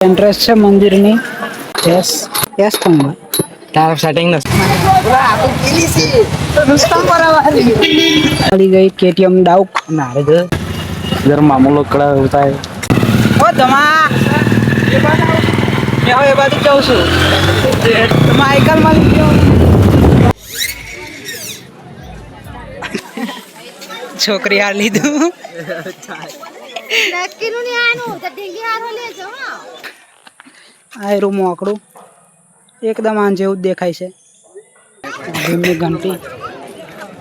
Interest है मंदिर में यस यस थंबा તાર સેટિંગ નથી वाली गई केटीएम डाउक મારે તો જરા મામૂલો કડા હોતા હે ओ दमा मैं ये बात जाऊं છું માઈકલ માલિક છોકરી હાર લીધું નક્કીનું ની આનું તો ઢીંગી હારો લેજો હા આ રૂમ મોકડું એકદમ આન જેવું જ દેખાય છે ભીમની ઘંટી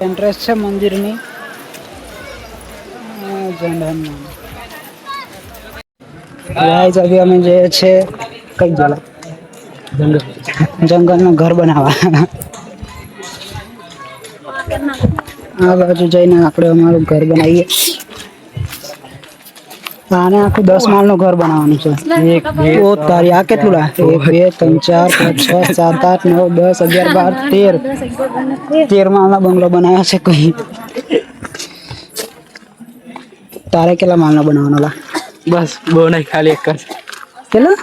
એન્ટ્રેસ છે મંદિરની જંડન ગાઈસ अभी અમે જે છે કઈ જલા જંગલમાં ઘર બનાવવા આ બાજુ જઈને આપણે અમારું ઘર બનાવીએ આને આખું 10 માળનું ઘર બનાવવાનું છે એક બે ઓ તારી આ કેટલું લા 1 2 3 4 5 6 7 8 9 10 11 12 13 માળનો બંગલો બનાવ્યો છે કોઈ તારે કેટલા માળનો બનાવવાનો લા બસ બહુ નહીં ખાલી એક જ કેટલા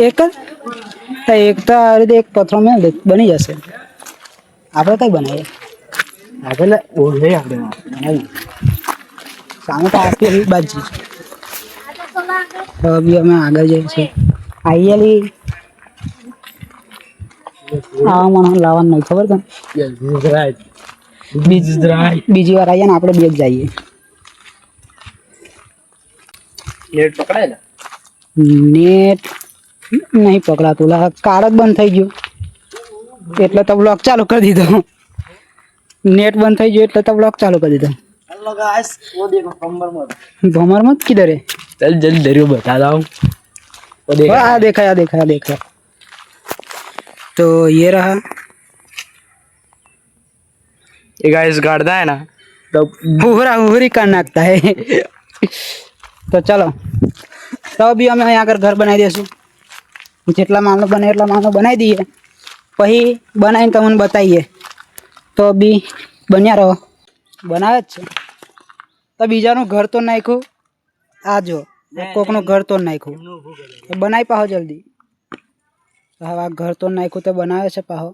એક જ એક તો આ રીતે એક પથરો મેં બની જશે આપણે કઈ બનાવીએ આગળ ઓળે આપણે બનાવી સામે તો આપી બાજી તો અભી અમે આગળ જઈએ છીએ આઈએલી આ મને લાવવાનું નહીં ખબર તને બીજી વાર આવીએ ને આપણે બે જ જઈએ નેટ પકડાય ને નેટ નહીં પકડાતું લા કાર્ડ જ બંધ થઈ ગયું એટલે તો બ્લોક ચાલુ કરી દીધો નેટ બંધ થઈ ગયું એટલે તો બ્લોક ચાલુ કરી દીધો हेलो गाइस वो देखो कमर मत भमर मत किधर है चल जल्दी दरियो बता रहा हूँ वो देख आ देखा तो ये रहा ये गाइस गाड़ता है ना तो भूरा भूरी कर नाखता है तो चलो तो अभी हमें यहाँ कर घर बनाई देसुं જેટલા માળનો બને એટલા માળનો બનાવી દઈએ પછી બનાવીને તમને બતાવીએ તો બી બન્યા રહો બનાવે જ છે તો બીજાનું ઘર તો નાખ્યું આ જો કોકનું ઘર તો નાખ્યું બનાવી પાહો જલ્દી હવે આ ઘર તો નાખ્યું તો બનાવે છે પાહો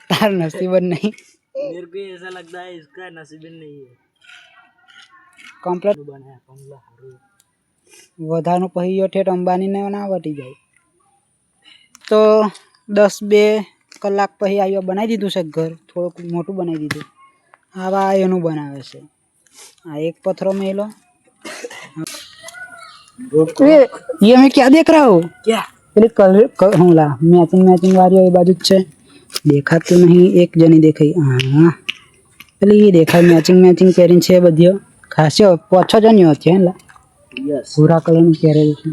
તાર નસીબ જ નહીં मेरे को ऐसा लगता है इसका नसीब नहीं है કમ્પ્લીટ बनाया कमला हारू વધારનું પછી ઠેઠ અંબાનીને ના વટી જાય તો 10-2 કલાક પછી આવ્યો બનાવી દીધું છે ઘર થોડુંક મોટું બનાવી દીધું આવા એનું બનાવે છે આ એક પથ્થરો મેલો ये मैं क्या देख रहा हूँ क्या પેલી કલર હું લા મેચિંગ વાળી એ બાજુ જ છે દેખાતું નહીં એક જણી દેખાઈ હા પેલી દેખાય મેચિંગ પહેરીને છે બધી ખાસ્યો 5-6 જણીઓ છે લા यस ભૂરા કલરનું પહેરેલું છે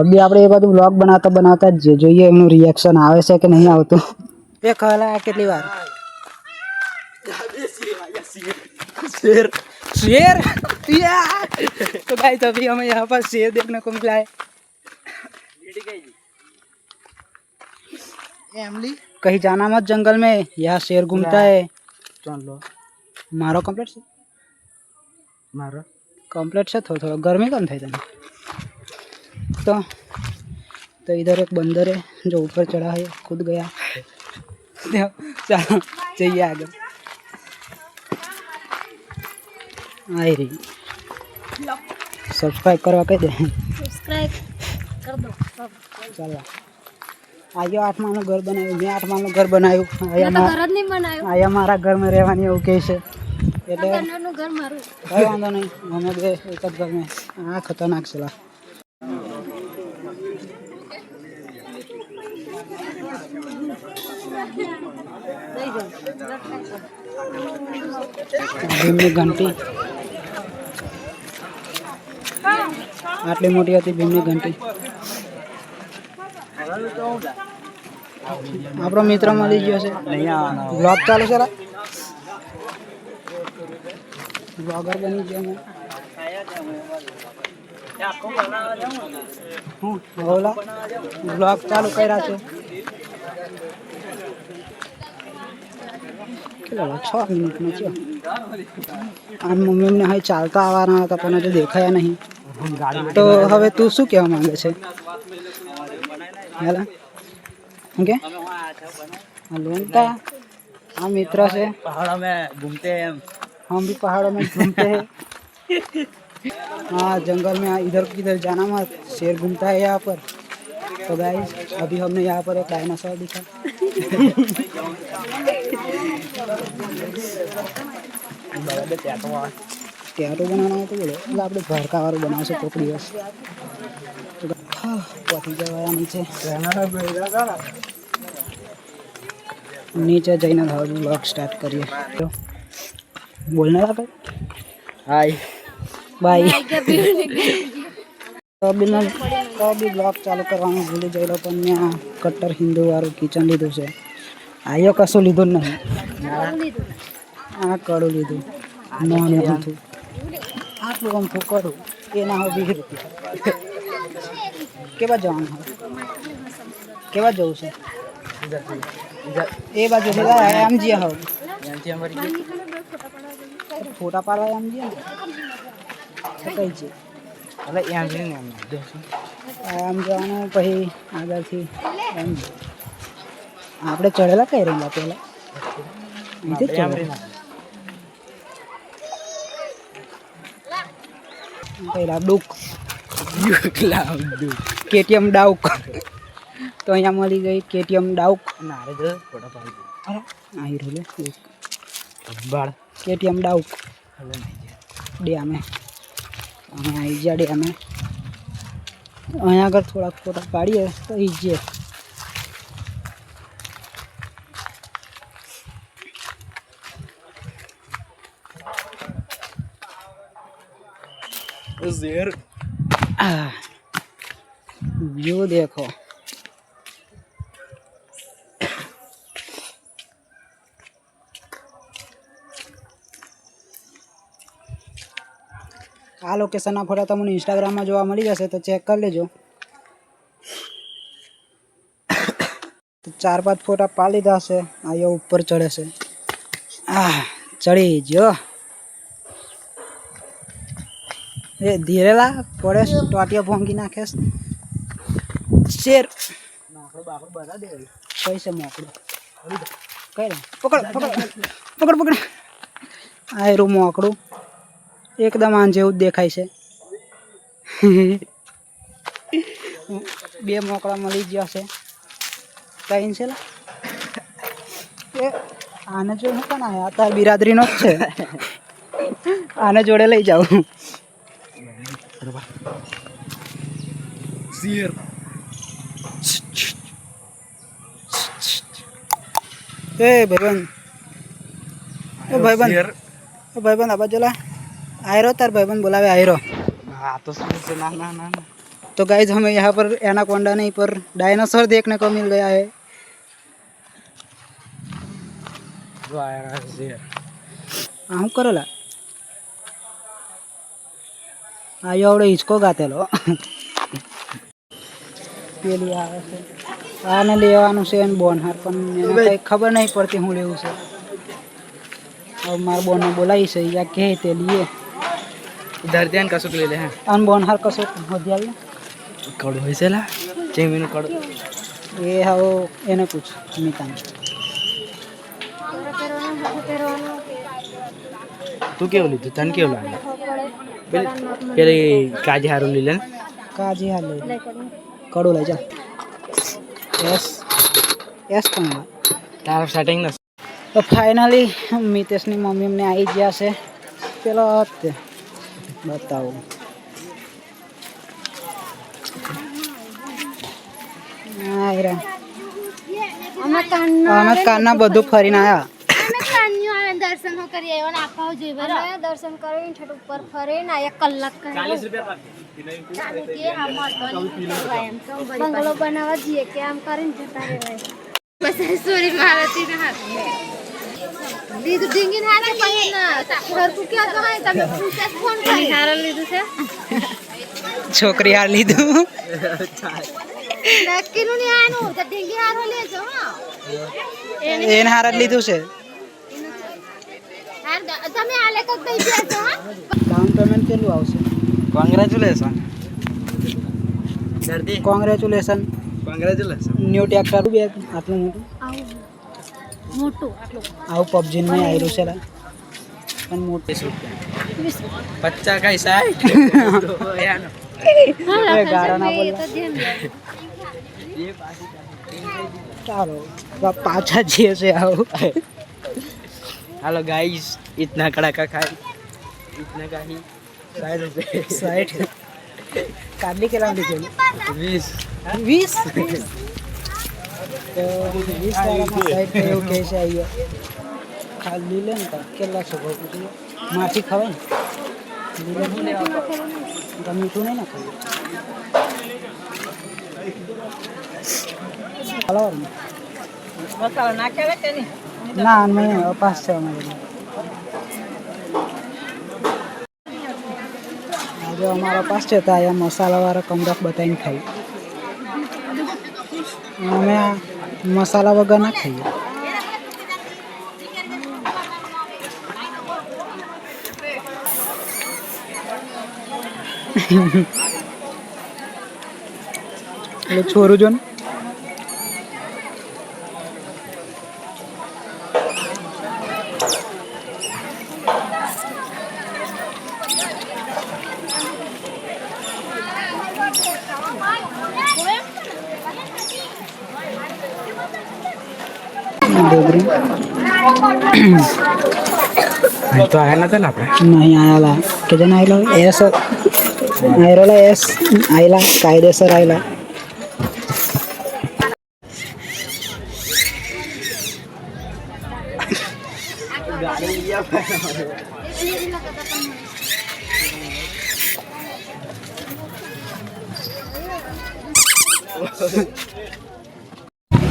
બી આપણે એ બધું બ્લોગ બનાવતા જ જોઈએ એમનું રિએક્શન આવે છે કે નહીં આવતું એ કલા કેટલી વાર शेर शेर तो भाई तभी हमें यहाँ पर शेर देखने को मिला है कहीं जाना मत जंगल में यहाँ शेर घूमता है चलो मारो कंप्लीट से मारो कंप्लीट से थोड़ा गर्मी कम થઈ तने तो इधर एक बंदर है जो ऊपर चढ़ा है कूद गया चलो चाहिए आगे आई रही सब्सक्राइब करवा कह दे સબસ્ક્રાઇબ કર દો चलो आयो 8 माळનું घर बनाવ્યું मैं 8 माळનું घर बनाવ્યું મેં તો ઘર જ નહીં બનાવ્યું आया मारा घर में રહેવાની એવું કહે છે એટલે ઘરનું ઘર મારું કઈ વાંધો નહીં અમે બે એક જ ઘર में આ ખતરનાક છે લા ભીમની ઘંટી આટલી મોટી હતી ભીમની ઘંટી આપણો મિત્ર મળી ગયો છે બ્લોગ ચાલુ છે બ્લોગર બની ગયો મેં હું ઓલા બ્લોગ ચાલુ કર્યા છે કેટલા 6 મિનિટનો છે આ મમ્મી એમને હવે ચાલતા આવવાના હતા પણ હજુ દેખાયા નહીં. તો હવે તું શું કહેવા માંગે છે? હેલા ઓકે लोन का हाँ मित्र से पहाड़ों में घूमते हैं हम भी पहाड़ों में घूमते हैं. हाँ जंगल में इधर किधर जाना मत, शेर घूमता है यहाँ पर. तो गाइस अभी हमने यहाँ पर एक डायनासोर दिखा. टैटू बनाना है तो बोलो એટલે આપણે ભરકા વાળું બનાવશું કોક દિવસ. પહોંચી જવાયા નીચે જઈને બ્લોગ સ્ટાર્ટ કરીએ. બોલને લાગે हाय બાય. તો બી બ્લોગ ચાલુ કરવાનું ભૂલી ગયેલો પણ ત્યાં કટ્ટર હિન્દુ વાળું કિચન લીધું છે. આયો કશું લીધું જ નહીં. આ કડું લીધું નાનું અમથું આટલું અમથું કડું એના હવે 20 રૂપિયા. કેવા જવાનું હવે કેવા જવું છે એ બાજુ એમ જઈએ હવે ફોટા પાડવા એમ જઈએ ને કઈ છે આમ જવાનું પછી આગળથી એમ આપણે ચડેલા કઈ રહેલા પહેલાં અહીંથી જ ચડેલા પહેલાં ડુક કેટીએમ ડાઉક. તો અહીંયા મળી ગઈ કેટીએમ ડાઉક. नारे जो फोटो पाल અરે આવી રહ્યું बाड़ કેટીએમ ડાઉક ડેમે. અમે આવી ગયા ડેમે. અહીંયા આગળ થોડાક ફોટા પાડીએ તો ઈજીએ. शेर व्यू देखो. આ લોકેશનના ફોટા તમને ઇન્સ્ટાગ્રામમાં જોવા મળી જશે તો ચેક કરી લેજો. તો 4-5 ફોટા પાડી લીધા છે. આ ઉપર ચડે છે. ચડી જો એ ધીરેલા પડે ટોટિયો ભોંગી નાખે શેર. પૈસે મોકલું કઈ પકડ પકડ પકડ પકડ. આ એરું મોકળું એકદમ આન જેવું જ દેખાય છે. 2 મોકળા મળી ગયા છે. 3 છે લા એ આને જો હું પણ આયા તાર બિરાદરીનો જ છે. આને જોડે લઈ જાઉં. शेर એ ભાઈબંધ એ ભાઈબંધ આ બાજુ લા. आयरो तार भाईबंद बोलावे आयरो. हाँ तो से ना ना ना तो गाइज हमें यहाँ पर एनाकोंडा नहीं पर डायनासोर देखने को मिल गया है. जो आया शेर હું કરેલા આયો આવડે હિંચકો ગાતેલો. પેલી આવે છે આને લેવાનું છે એને બોનહાર પણ એને કંઈ ખબર નહીં પડતી હું લેવું છે. હવે મારા બોનને બોલાવી છે યા કહે તે લીએ. इधर ध्यान का सुख ले ले हैं અન બોનહાર કશો હોધી આવી कड़ो है सेला चेमीनो कड़ो એ હવે એને પૂછ મિતાને. तू केव लीधु तन केव लागे पहले काजी हारू ले लेन કાજી હાલ લઈ કડું લઈ જા. એસ પણ तारा सेटिंग न તો ફાઇનલી મિતેશની મમ્મી અમને આવી ગયા છે. પેલો તે બતાવો અમે કાનના બધું ફરીને આવ્યા. દર્શન હો કરી આવ્યો ને આપવા જોઈએ બરાબર. દર્શન કરીને છઠ ઉપર ફરીને 1 કલાક બંગલો બનાવવા જઈએ કે આમ કરીને જતા રહેવાય. બસ સોરી મારાથી ના હાથ લીધું ડીંગીને હાથે પછી ના ઘર કુક્યા તો હોય તમે પૂછે ફોન કરી હારા લીધું છે છોકરી હાર લીધું. નક્કીનું નહીં આનું તો ડીંગી હારો લેજો હા એને હાર જ લીધું છે. તમે આ લેખક દઈ દેજો હા ડાઉન પેમેન્ટ કેટલું આવશે? કોંગ્રેચ્યુલેશન દર્દી કોંગ્રેચ્યુલેશન. કોંગ્રેચ્યુલેશન. ન્યૂ ટ્રેક્ટર બે આટલું મોટું મોટું આટલું આવું પબજી માં આવ્યું છે લા. પણ મોટું 50 કઈ 60 એ ગાળા ના બોલ. ચાલો પાછા જઈએ છે આવું. हेलो गाइस इतना कड़ाका खाई इतना का ही 60 रुपए 60 કાઢલી કેટલા લીધેલી? 20 20 તો 20 વાળામાં 60 તો એવું કહે છે અહીંયા ખાલી લે ને તો કેટલા છે ભાવ પૂછ્યું માછી ખવાય ને લીલે નહીં લેવા તો મીઠું નહીં ના ખાવું મસાલો નાખે કે નહીં? ના નહીં પાસ છે અમારે. જો અમારા પાસ છે તો અહીંયા મસાલાવાળા કમરખ બતાવીને ખાઈ. અમે આ મસાલા વગર ના ખાઈએ. એટલે છોરું જો ને तो आया ना था ना आपने નહીં આયેલા કે જણ આયેલો એસ આયેલા એસ આયેલા કાયદેસર આયેલા.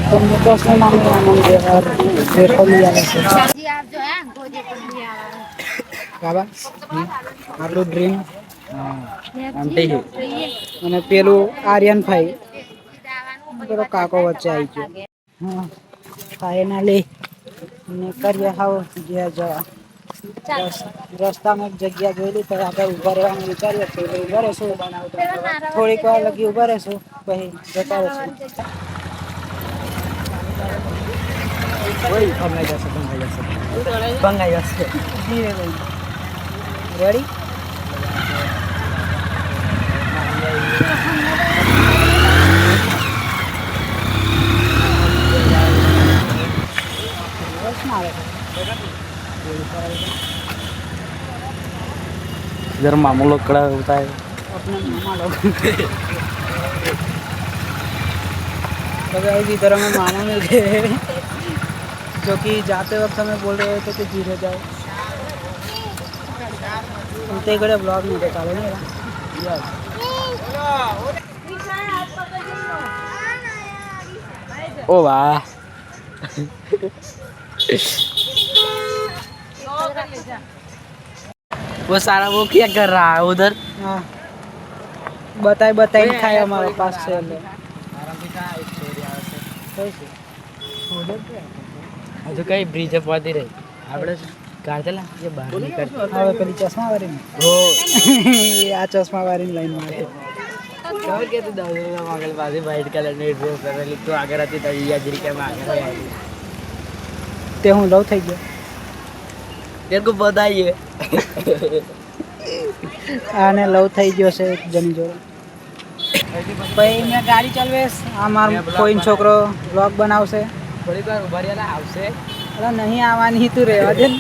तो मुझे उसमें मांगने मांगे और फिर को लिया है जी आप जो है गोजे पर भी आ रहा બાબા આપણું ડ્રીમ आंटी ही અને પેલું આર્યનભાઈ પેલો કાકો વચ્ચે આવી ગયો. હા ફાઇનલી નીકળીએ હાવ ઘેર જવા. રસ્તામાં એક જગ્યા જોયેલી તો આપણે ઊભા રહેવાનું વિચારીએ તો ઊભા રહેશું થોડીક વાર લગી ઊભા રહેશું પછી જતા રહેશું. वही बंगाई जैसे बंगाई जैसे ધીરે ભાઈ રેડી इधर मामू लोग खड़ा होता है अपने मामा लोग तो गाइस इधर हमें मामा मिल गए जो कि जाते वक्त हमें बोल रहे थे कि धीरे जाओ. उनते घड़े ब्लॉग नहीं देखा लो ना ओ वाह वो सारा वो क्या कर रहा है उधर हाँ बताए बताए खाए हमारे पास से હજુ કઈ બ્રિજ પહોંચી રહી આપણે કાઢેલા જે બહાર નીકળ હવે પેલી ચશ્મા વાળી હો આ ચશ્મા વાળી લાઈન મારે ખબર કે તું દાદા આગળ પાસે વ્હાઈટ કલરની ડ્રેસ પહેરેલી તું આગળ હતી તો યાદરી કેમ આગળ આવી તે હું લવ થઈ ગયો. તેરે કો બતાઈએ આને લવ થઈ ગયો છે એક જણી જોડે. પછી મેં ગાડી ચલાવીશ આ મારો કોઈ છોકરો બ્લોગ બનાવશે. થોડીક વાર ઉભા રહેલા આવશે અરે નહીં આવવાની તું રહેવા દે ને.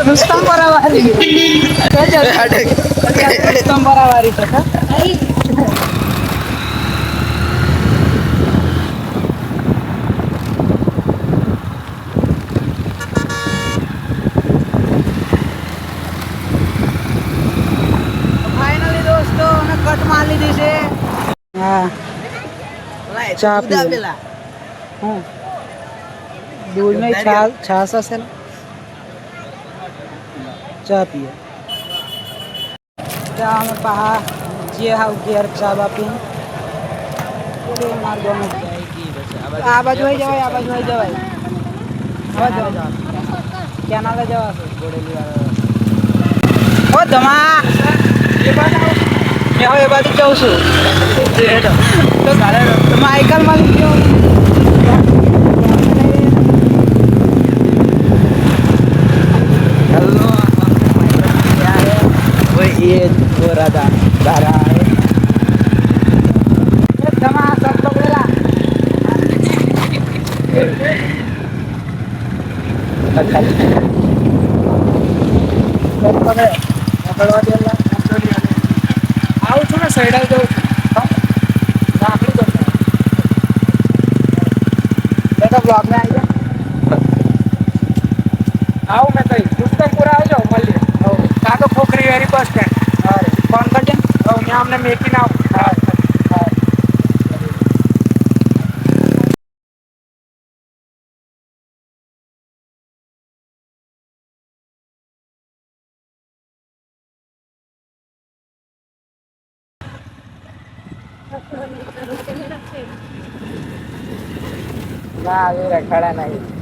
રુસ્તમ બરાવારી રુસ્તમ બરાવારી તો ફાઇનલી દોસ્તો અમે કટ માર લીધી છે. હા ચા પી હા दूध में छाछ हसे ना चा पिए चा में पहा जे हाउ गियर चा बापी કે માર ગમે જાયગી બસ આ બાજુ હોય જવાય આ બાજુ હોય જવાય હવે જવા કેનાલે જવા બોડેલી વાળા ઓ ધમા મેં હવે એ બાજુ જાઉં છું તો માઇકલ માં हेलो क्या है वो ये हो रहा था दारा है ધમા સબ લોગ લેલા આવું છું ને સાઈડ આવી જવું છું બ્લોગ में આવી જાઓ આવું મેં કઈ પુસ્તકપુરા આવજો મળીએ કાં તો Khokhri very bus stand phone કરજે મેં અમને મેકીને આવું ના એ રખડા નહીં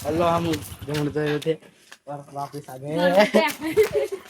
हेलो हम ढूंढते थे और वापस आ गए